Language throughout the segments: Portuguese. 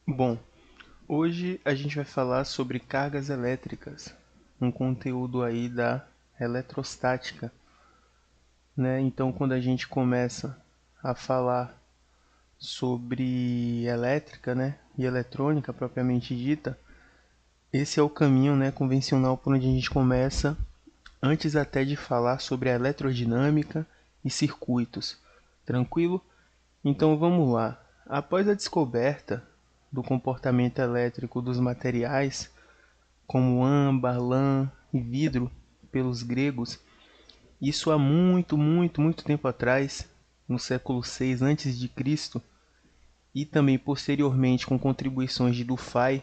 Bom, hoje a gente vai falar sobre cargas elétricas, um conteúdo aí da eletrostática, né? Então, quando a gente começa a falar sobre elétrica, né, e eletrônica propriamente dita, esse é o caminho, né, convencional por onde a gente começa, antes até de falar sobre a eletrodinâmica e circuitos. Tranquilo? Então vamos lá. Após a descoberta do comportamento elétrico dos materiais, como âmbar, lã e vidro, pelos gregos, isso há muito tempo atrás, no século VI a.C., e também posteriormente com contribuições de Dufay,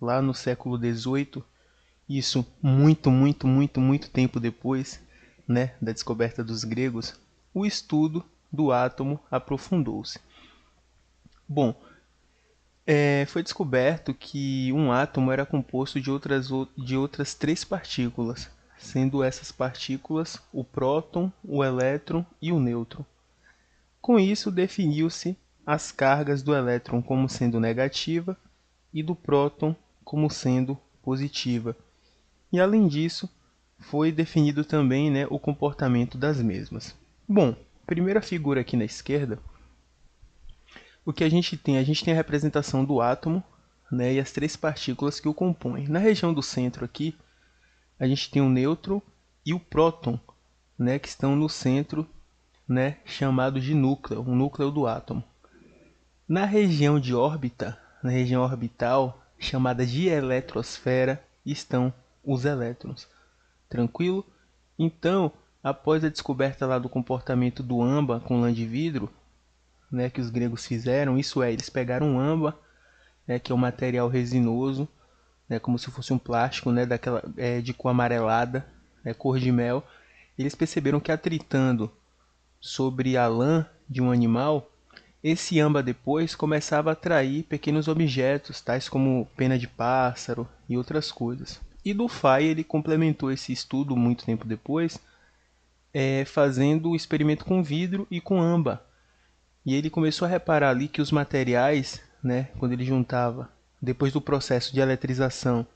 lá no século XVIII, isso muito tempo depois, né, da descoberta dos gregos, o estudo do átomo aprofundou-se. Bom, foi descoberto que um átomo era composto de outras três partículas, sendo essas partículas o próton, o elétron e o nêutron. Com isso, definiu-se as cargas do elétron como sendo negativa e do próton como sendo positiva. E além disso, foi definido também, né, o comportamento das mesmas. Bom, primeira figura aqui na esquerda, o que a gente tem? A gente tem a representação do átomo, né, e as três partículas que o compõem. Na região do centro aqui, a gente tem o nêutron e o próton, né, que estão no centro, né, chamado de núcleo, o núcleo do átomo. Na região de órbita, na região orbital, chamada de eletrosfera, estão os elétrons. Tranquilo? Então, após a descoberta lá do comportamento do âmbar com lã de vidro, né, que os gregos fizeram, isso é, eles pegaram âmbar, né, que é um material resinoso, né, como se fosse um plástico, né, daquela, de cor amarelada, né, cor de mel. Eles perceberam que atritando sobre a lã de um animal, esse âmbar depois começava a atrair pequenos objetos, tais como pena de pássaro e outras coisas. E Dufay ele complementou esse estudo muito tempo depois, fazendo o experimento com vidro e com âmbar. E ele começou a reparar ali que os materiais, né, quando ele juntava, depois do processo de eletrização,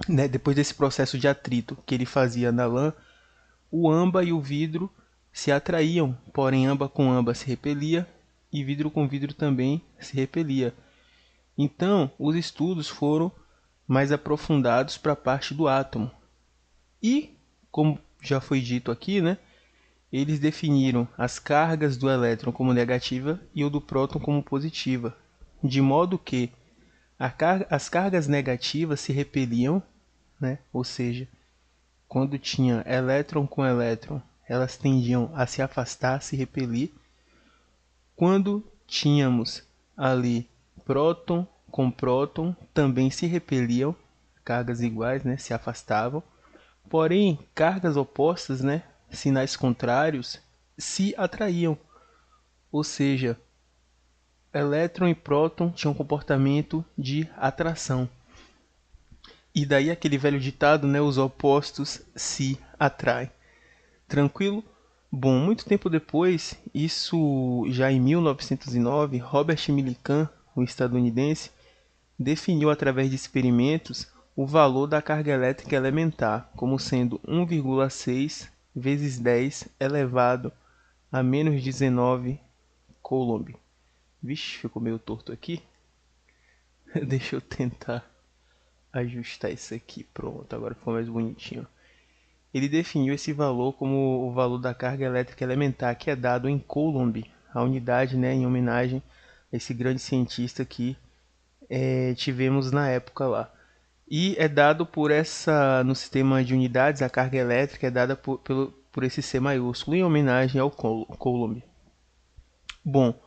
né, depois desse processo de atrito que ele fazia na lã, o âmbar e o vidro se atraíam, porém âmbar com âmbar se repelia e vidro com vidro também se repelia. Então, os estudos foram mais aprofundados para a parte do átomo. E, como já foi dito aqui, né, eles definiram as cargas do elétron como negativa e o do próton como positiva, de modo que as cargas negativas se repeliam, né, ou seja, quando tinha elétron com elétron, elas tendiam a se afastar, se repelir. Quando tínhamos ali próton com próton, também se repeliam, cargas iguais, né, se afastavam. Porém, cargas opostas, né, sinais contrários, se atraíam. Ou seja, elétron e próton tinham um comportamento de atração. E daí aquele velho ditado, né, os opostos se atraem. Tranquilo? Bom, muito tempo depois, isso já em 1909, Robert Millikan, um estadunidense, definiu através de experimentos o valor da carga elétrica elementar como sendo 1,6 vezes 10 elevado a menos 19 Coulomb. Vixe, ficou meio torto aqui. Deixa eu tentar ajustar isso aqui. Pronto, agora ficou mais bonitinho. Ele definiu esse valor como o valor da carga elétrica elementar, que é dado em Coulomb, a unidade, né, em homenagem a esse grande cientista que tivemos na época lá. E é dado no sistema de unidades, a carga elétrica é dada por esse C maiúsculo, em homenagem ao Coulomb. Bom,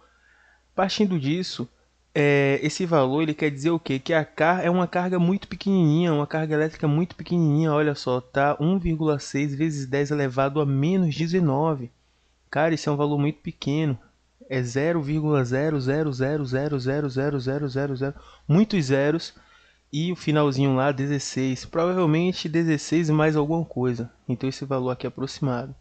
partindo disso, esse valor ele quer dizer o quê? Que é uma carga muito pequenininha, uma carga elétrica muito pequenininha, olha só, tá 1,6 vezes 10 elevado a menos 19. Cara, isso é um valor muito pequeno. É 0,000000000, muitos zeros e o finalzinho lá 16, provavelmente 16 mais alguma coisa. Então esse valor aqui é aproximado.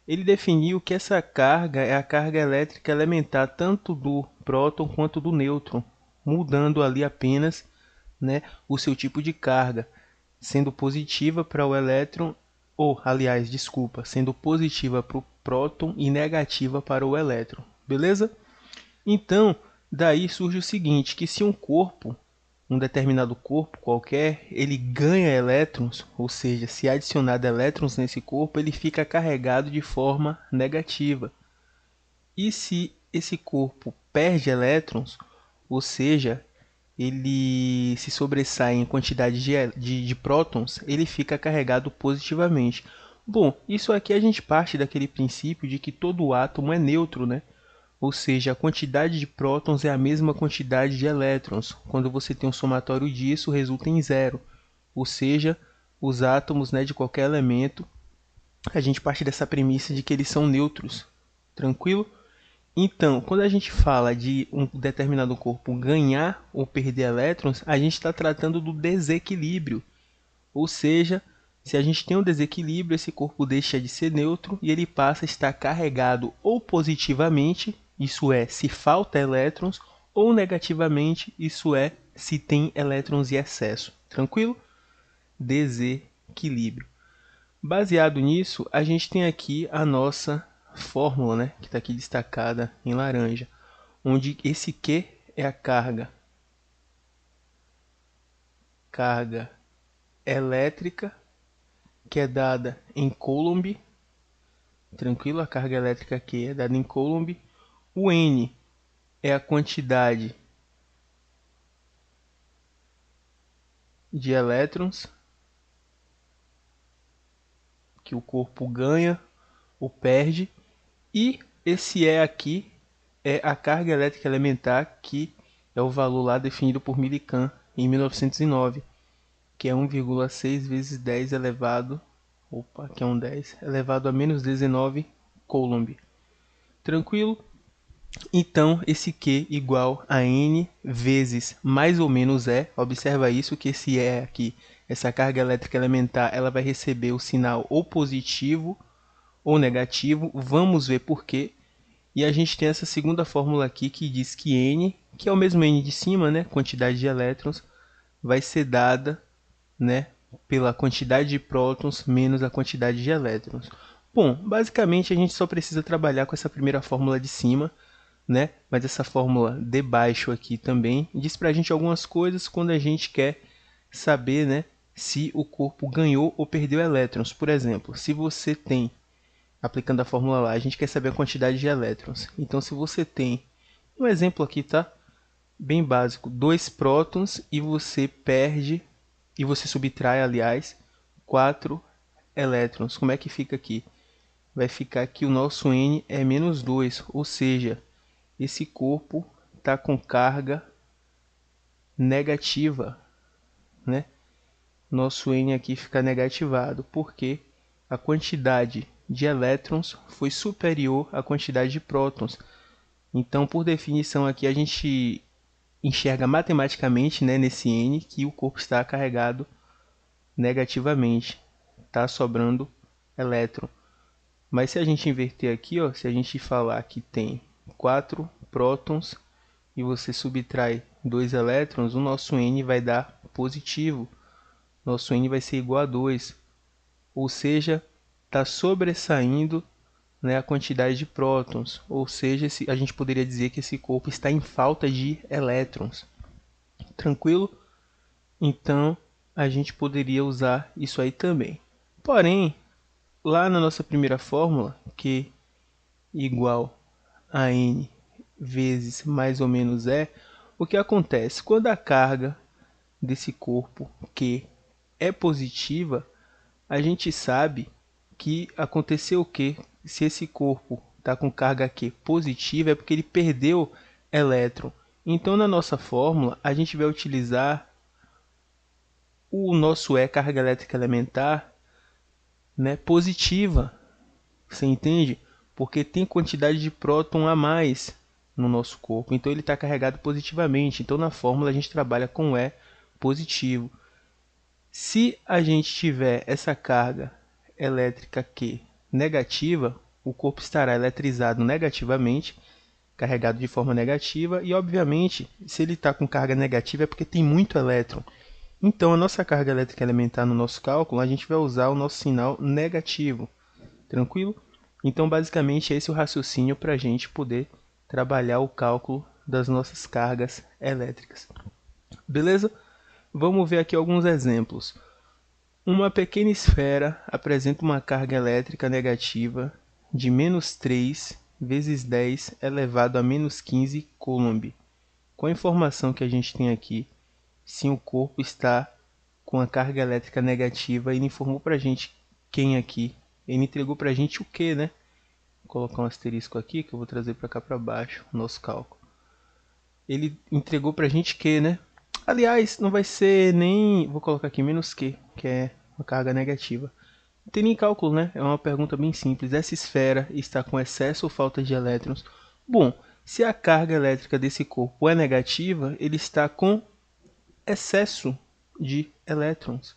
Ele definiu que essa carga é a carga elétrica elementar tanto do próton quanto do nêutron, mudando ali apenas, né, o seu tipo de carga, sendo positiva para o elétron, ou aliás, desculpa, sendo positiva para o próton e negativa para o elétron, beleza? Então, daí surge o seguinte, que se um determinado corpo qualquer, ele ganha elétrons, ou seja, se adicionado elétrons nesse corpo, ele fica carregado de forma negativa. E se esse corpo perde elétrons, ou seja, ele se sobressai em quantidade de prótons, ele fica carregado positivamente. Bom, isso aqui a gente parte daquele princípio de que todo átomo é neutro, né? Ou seja, a quantidade de prótons é a mesma quantidade de elétrons. Quando você tem um somatório disso, resulta em zero. Ou seja, os átomos, né, de qualquer elemento, a gente parte dessa premissa de que eles são neutros. Tranquilo? Então, quando a gente fala de um determinado corpo ganhar ou perder elétrons, a gente está tratando do desequilíbrio. Ou seja, se a gente tem um desequilíbrio, esse corpo deixa de ser neutro e ele passa a estar carregado ou positivamente, isso é, se falta elétrons, ou negativamente, isso é, se tem elétrons em excesso. Tranquilo? Desequilíbrio. Baseado nisso, a gente tem aqui a nossa fórmula, né, que está aqui destacada em laranja, onde esse Q é a carga elétrica, que é dada em Coulomb. Tranquilo? A carga elétrica Q é dada em Coulomb. O N é a quantidade de elétrons que o corpo ganha ou perde. E esse E aqui é a carga elétrica elementar, que é o valor lá definido por Millikan em 1909, que é 1,6 vezes 10 elevado, que é um 10, elevado a menos 19 Coulomb. Tranquilo? Então, esse Q igual a N vezes mais ou menos E. Observa isso, que esse E aqui, essa carga elétrica elementar, ela vai receber o sinal ou positivo ou negativo. Vamos ver por quê. E a gente tem essa segunda fórmula aqui que diz que N, que é o mesmo N de cima, né, quantidade de elétrons, vai ser dada, né, pela quantidade de prótons menos a quantidade de elétrons. Bom, basicamente a gente só precisa trabalhar com essa primeira fórmula de cima, né? Mas essa fórmula de baixo aqui também diz para a gente algumas coisas quando a gente quer saber, né, se o corpo ganhou ou perdeu elétrons. Por exemplo, se você tem, aplicando a fórmula lá, a gente quer saber a quantidade de elétrons. Então, se você tem, um exemplo aqui, tá? Bem básico, 2 prótons e você perde, e você subtrai, aliás, 4 elétrons. Como é que fica aqui? Vai ficar que o nosso N é menos 2, ou seja, esse corpo está com carga negativa, né? Nosso N aqui fica negativado, porque a quantidade de elétrons foi superior à quantidade de prótons. Então, por definição aqui, a gente enxerga matematicamente, né, nesse N, que o corpo está carregado negativamente, está sobrando elétron. Mas se a gente inverter aqui, ó, se a gente falar que tem 4 prótons e você subtrai 2 elétrons, o nosso N vai dar positivo. Nosso N vai ser igual a 2. Ou seja, está sobressaindo, né, a quantidade de prótons. Ou seja, a gente poderia dizer que esse corpo está em falta de elétrons. Tranquilo? Então, a gente poderia usar isso aí também. Porém, lá na nossa primeira fórmula, Q igual a N vezes mais ou menos E, o que acontece? Quando a carga desse corpo Q é positiva, a gente sabe que aconteceu o quê? Se esse corpo está com carga Q positiva, é porque ele perdeu elétron. Então, na nossa fórmula, a gente vai utilizar o nosso E, carga elétrica elementar, né, positiva. Você entende? Porque tem quantidade de próton a mais no nosso corpo. Então, ele está carregado positivamente. Então, na fórmula, a gente trabalha com E positivo. Se a gente tiver essa carga elétrica Q negativa, o corpo estará eletrizado negativamente. carregado de forma negativa, e obviamente, se ele está com carga negativa é porque tem muito elétron. Então, a nossa carga elétrica elementar no nosso cálculo, a gente vai usar o nosso sinal negativo. Tranquilo? Então, basicamente, esse é o raciocínio para a gente poder trabalhar o cálculo das nossas cargas elétricas. Beleza? Vamos ver aqui alguns exemplos. Uma pequena esfera apresenta uma carga elétrica negativa de menos 3 vezes 10 elevado a menos 15 coulomb. Com a informação que a gente tem aqui, sim, o corpo está com a carga elétrica negativa, ele informou para a gente quem aqui? Ele entregou para a gente o que, né? Vou colocar um asterisco aqui que eu vou trazer para cá para baixo o nosso cálculo. Ele entregou para a gente que, né? Aliás, não vai ser nem... Vou colocar aqui menos que é uma carga negativa. Não tem nem cálculo, né? É uma pergunta bem simples. Essa esfera está com excesso ou falta de elétrons? Bom, se a carga elétrica desse corpo é negativa, ele está com excesso de elétrons.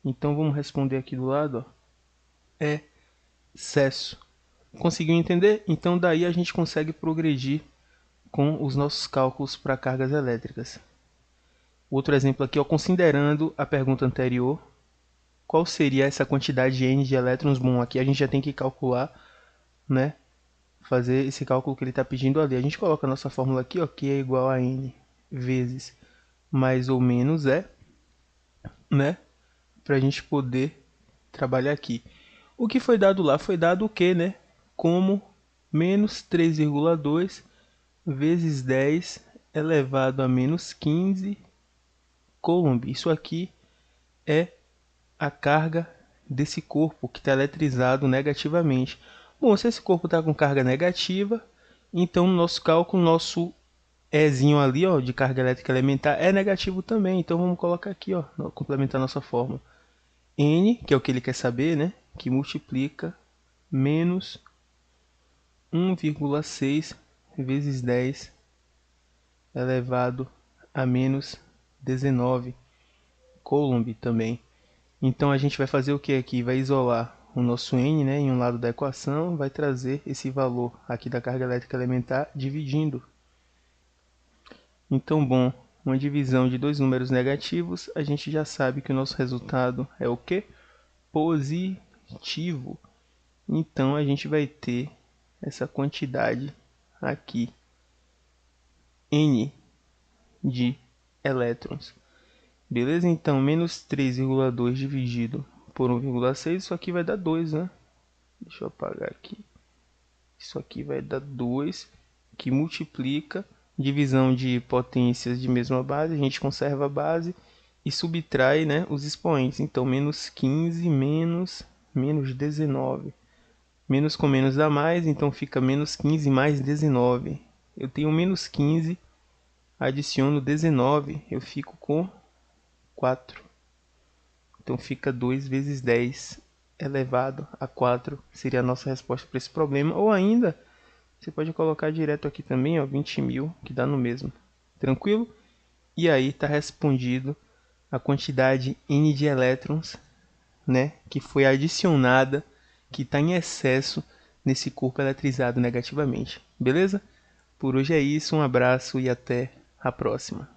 Então vamos responder aqui do lado, ó. Excesso. Conseguiu entender? Então daí a gente consegue progredir com os nossos cálculos para cargas elétricas. Outro exemplo aqui, ó, considerando a pergunta anterior, qual seria essa quantidade N de elétrons? Bom, aqui a gente já tem que calcular, né? Fazer esse cálculo que ele está pedindo ali. A gente coloca a nossa fórmula aqui, ó, que é igual a N vezes mais ou menos E, né? Para a gente poder trabalhar aqui. O que foi dado lá foi dado o que, né? Como menos 3,2 vezes 10 elevado a menos 15 coulomb. Isso aqui é a carga desse corpo que está eletrizado negativamente. Bom, se esse corpo está com carga negativa, então no nosso cálculo, nosso Ezinho ali, ó, de carga elétrica elementar é negativo também. Então vamos colocar aqui, ó, complementar nossa fórmula. N, que é o que ele quer saber, né? Que multiplica menos 1,6 vezes 10 elevado a menos 19 coulomb também. Então a gente vai fazer o que aqui? Vai isolar o nosso N, né, em um lado da equação, vai trazer esse valor aqui da carga elétrica elementar dividindo. Então, bom, uma divisão de dois números negativos, a gente já sabe que o nosso resultado é o que? Positivo. Então a gente vai ter essa quantidade aqui, N de elétrons. Beleza? Então, menos 3,2 dividido por 1,6, isso aqui vai dar 2, né? Deixa eu apagar aqui. Isso aqui vai dar 2, que multiplica, divisão de potências de mesma base, a gente conserva a base e subtrai, né, os expoentes. Então, menos 15 menos 19. Menos com menos dá mais, então fica menos 15 mais 19. Eu tenho menos 15, adiciono 19, eu fico com 4. Então fica 2 vezes 10 elevado a 4, seria a nossa resposta para esse problema. Ou ainda, você pode colocar direto aqui também, ó, 20.000, que dá no mesmo. Tranquilo? E aí está respondido a quantidade N de elétrons, né, que foi adicionada, que está em excesso nesse corpo eletrizado negativamente. Beleza? Por hoje é isso, um abraço e até a próxima.